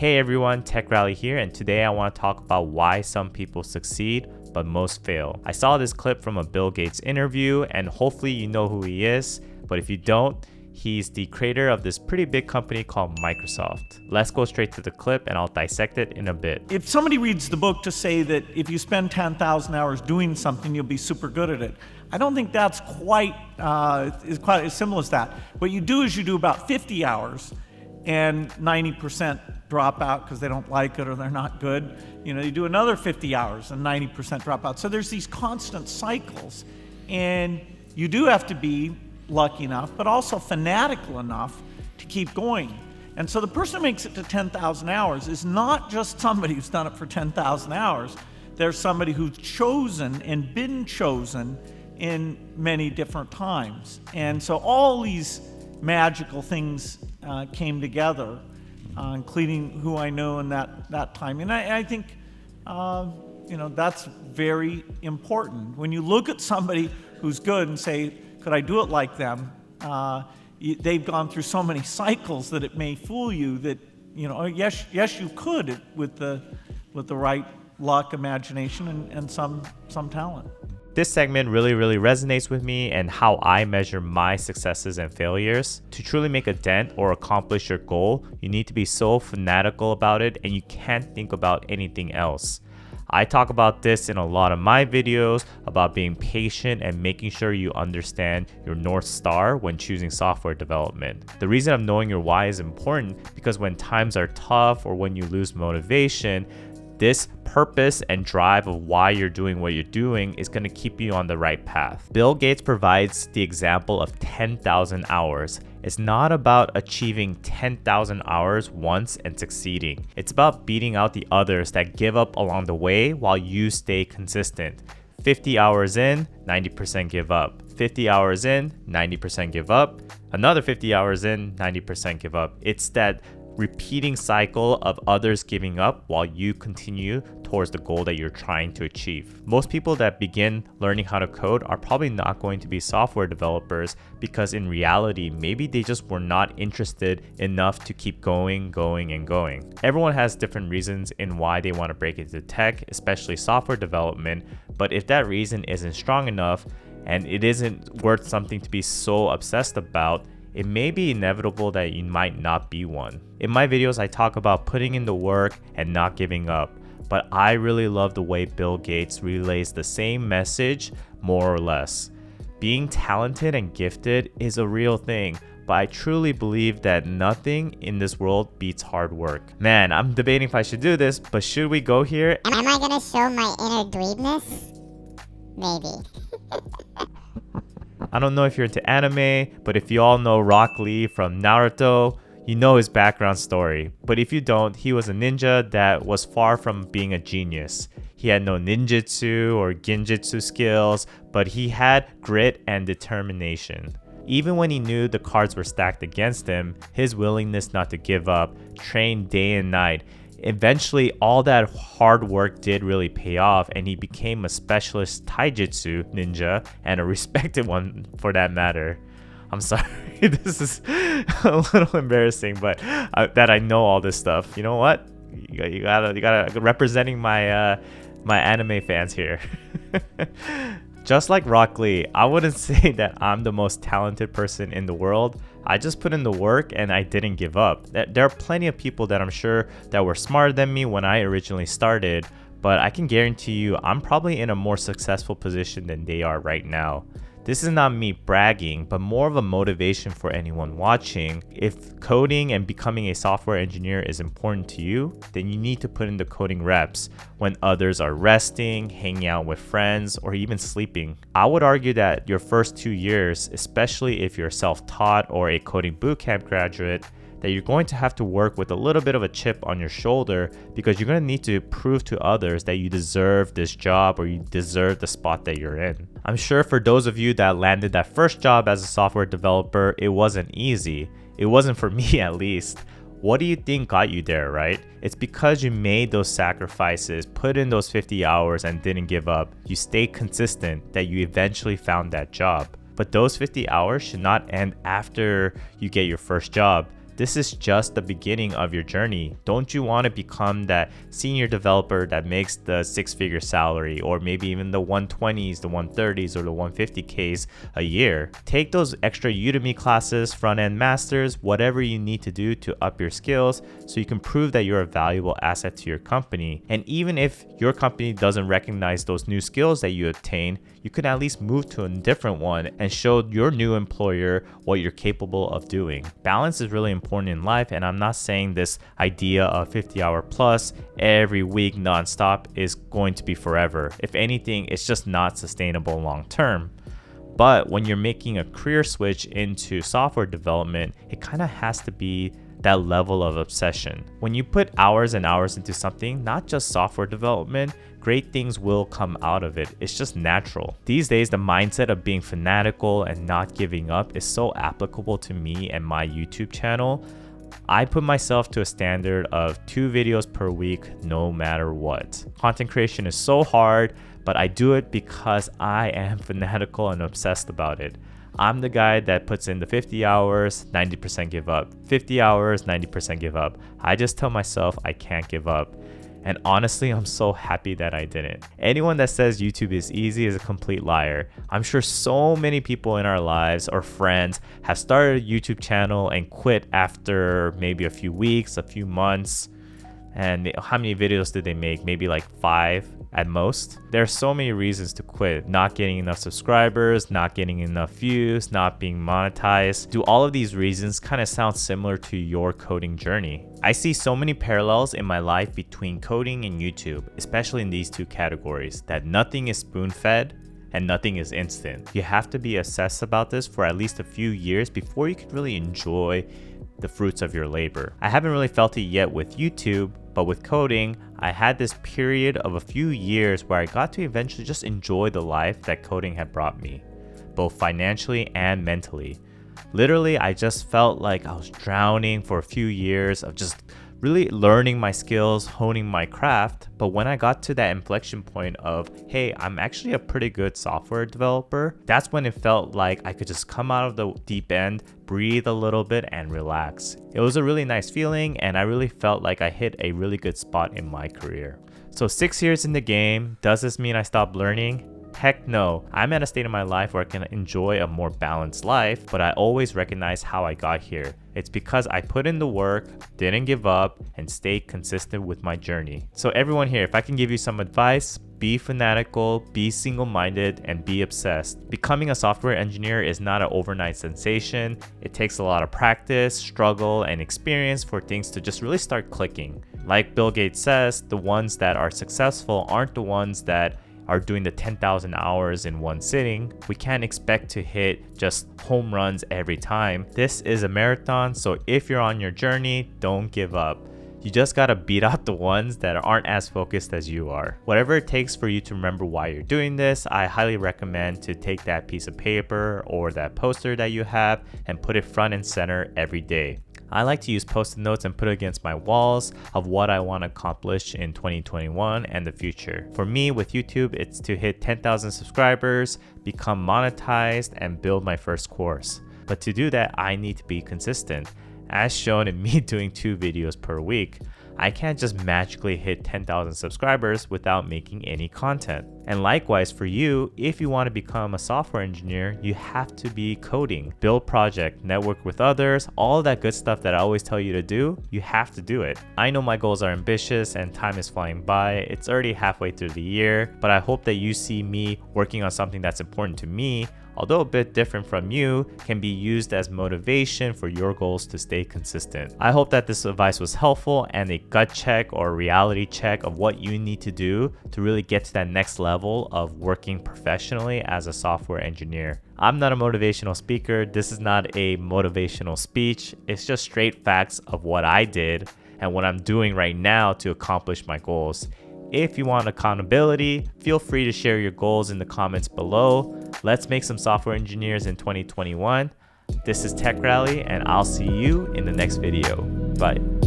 Hey everyone, Tech Rally here, and today I want to talk about why some people succeed but most fail. I saw this clip from a Bill Gates interview, and hopefully you know who he is, but if you don't, he's the creator of this pretty big company called Microsoft. Let's go straight to the clip and I'll dissect it in a bit. If somebody reads the book to say that if you spend 10,000 hours doing something, you'll be super good at it, I don't think that's quite as simple as that. What you do is you do about 50 hours and 90% drop out because they don't like it or they're not good. You do another 50 hours and 90% drop out. So there's these constant cycles, and you do have to be lucky enough, but also fanatical enough to keep going. And so the person who makes it to 10,000 hours is not just somebody who's done it for 10,000 hours. There's somebody who's chosen and been chosen in many different times. And so all these magical things came together, including who I know in that time. And I think that's very important. When you look at somebody who's good and say, could I do it like them? They've gone through so many cycles that it may fool you that, yes, you could with the right luck, imagination, and some talent. This segment really resonates with me and how I measure my successes and failures. To truly make a dent or accomplish your goal, you need to be so fanatical about it and you can't think about anything else. I talk about this in a lot of my videos about being patient and making sure you understand your North Star when choosing software development. The reason of knowing your why is important because when times are tough or when you lose motivation, this purpose and drive of why you're doing what you're doing is going to keep you on the right path. Bill Gates provides the example of 10,000 hours. It's not about achieving 10,000 hours once and succeeding. It's about beating out the others that give up along the way while you stay consistent. 50 hours in, 90% give up. 50 hours in, 90% give up. Another 50 hours in, 90% give up. It's that repeating cycle of others giving up while you continue towards the goal that you're trying to achieve. Most people that begin learning how to code are probably not going to be software developers because in reality, maybe they just were not interested enough to keep going. Everyone has different reasons in why they want to break into tech, especially software development, but if that reason isn't strong enough and it isn't worth something to be so obsessed about, it may be inevitable that you might not be one. In my videos, I talk about putting in the work and not giving up, but I really love the way Bill Gates relays the same message, more or less. Being talented and gifted is a real thing, but I truly believe that nothing in this world beats hard work. Man, I'm debating if I should do this, but should we go here? Am I gonna show my inner dweebness? Maybe. I don't know if you're into anime, but if you all know Rock Lee from Naruto, you know his background story. But if you don't, he was a ninja that was far from being a genius. He had no ninjutsu or genjutsu skills, but he had grit and determination. Even when he knew the cards were stacked against him, his willingness not to give up, trained day and night. Eventually, all that hard work did really pay off, and he became a specialist taijutsu ninja and a respected one for that matter. I'm sorry, this is a little embarrassing, but that I know all this stuff. You know what? You gotta representing my anime fans here. Just like Rock Lee, I wouldn't say that I'm the most talented person in the world. I just put in the work and I didn't give up. There are plenty of people that I'm sure that were smarter than me when I originally started, but I can guarantee you I'm probably in a more successful position than they are right now. This is not me bragging, but more of a motivation for anyone watching. If coding and becoming a software engineer is important to you, then you need to put in the coding reps when others are resting, hanging out with friends, or even sleeping. I would argue that your first 2 years, especially if you're self-taught or a coding bootcamp graduate, that you're going to have to work with a little bit of a chip on your shoulder because you're going to need to prove to others that you deserve this job or you deserve the spot that you're in. I'm sure for those of you that landed that first job as a software developer, it wasn't easy. It wasn't for me at least. What do you think got you there, right? It's because you made those sacrifices, put in those 50 hours and didn't give up. You stayed consistent that you eventually found that job. But those 50 hours should not end after you get your first job. This is just the beginning of your journey. Don't you want to become that senior developer that makes the six-figure salary, or maybe even the 120s, the 130s, or the 150Ks a year? Take those extra Udemy classes, front-end masters, whatever you need to do to up your skills so you can prove that you're a valuable asset to your company. And even if your company doesn't recognize those new skills that you obtain, you could at least move to a different one and show your new employer what you're capable of doing. Balance is really important in life, and I'm not saying this idea of 50-hour plus every week nonstop is going to be forever. If anything, it's just not sustainable long term. But when you're making a career switch into software development, it kind of has to be that level of obsession. When you put hours and hours into something, not just software development, great things will come out of it. It's just natural. These days, the mindset of being fanatical and not giving up is so applicable to me and my YouTube channel. I put myself to a standard of 2 videos per week, no matter what. Content creation is so hard, but I do it because I am fanatical and obsessed about it. I'm the guy that puts in the 50 hours, 90% give up. 50 hours, 90% give up. I just tell myself I can't give up. And honestly, I'm so happy that I didn't. Anyone that says YouTube is easy is a complete liar. I'm sure so many people in our lives or friends have started a YouTube channel and quit after maybe a few weeks, a few months. And how many videos did they make? Maybe like 5 at most. There are so many reasons to quit. Not getting enough subscribers, not getting enough views, not being monetized. Do all of these reasons kind of sound similar to your coding journey? I see so many parallels in my life between coding and YouTube, especially in these two categories, that nothing is spoon-fed and nothing is instant. You have to be obsessed about this for at least a few years before you can really enjoy the fruits of your labor. I haven't really felt it yet with YouTube, but with coding, I had this period of a few years where I got to eventually just enjoy the life that coding had brought me, both financially and mentally. Literally, I just felt like I was drowning for a few years of just really learning my skills, honing my craft. But when I got to that inflection point of, hey, I'm actually a pretty good software developer, that's when it felt like I could just come out of the deep end, breathe a little bit, and relax. It was a really nice feeling, and I really felt like I hit a really good spot in my career. So 6 years in the game, does this mean I stopped learning? Heck no. I'm at a state in my life where I can enjoy a more balanced life, but I always recognize how I got here. It's because I put in the work, didn't give up, and stayed consistent with my journey. So everyone here, if I can give you some advice, be fanatical, be single-minded, and be obsessed. Becoming a software engineer is not an overnight sensation. It takes a lot of practice, struggle, and experience for things to just really start clicking. Like Bill Gates says, the ones that are successful aren't the ones that are doing the 10,000 hours in one sitting. We can't expect to hit just home runs every time. This is a marathon, so if you're on your journey, don't give up. You just gotta beat out the ones that aren't as focused as you are. Whatever it takes for you to remember why you're doing this, I highly recommend to take that piece of paper or that poster that you have and put it front and center every day. I like to use post-it notes and put it against my walls of what I want to accomplish in 2021 and the future. For me, with YouTube, it's to hit 10,000 subscribers, become monetized, and build my first course. But to do that, I need to be consistent. As shown in me doing 2 videos per week, I can't just magically hit 10,000 subscribers without making any content. And likewise for you, if you want to become a software engineer, you have to be coding, build project, network with others, all that good stuff that I always tell you to do, you have to do it. I know my goals are ambitious and time is flying by. It's already halfway through the year, but I hope that you see me working on something that's important to me, although a bit different from you, can be used as motivation for your goals to stay consistent. I hope that this advice was helpful and a gut check or reality check of what you need to do to really get to that next level of working professionally as a software engineer. I'm not a motivational speaker. This is not a motivational speech. It's just straight facts of what I did and what I'm doing right now to accomplish my goals. If you want accountability, feel free to share your goals in the comments below. Let's make some software engineers in 2021. This is Tech Rally, and I'll see you in the next video. Bye.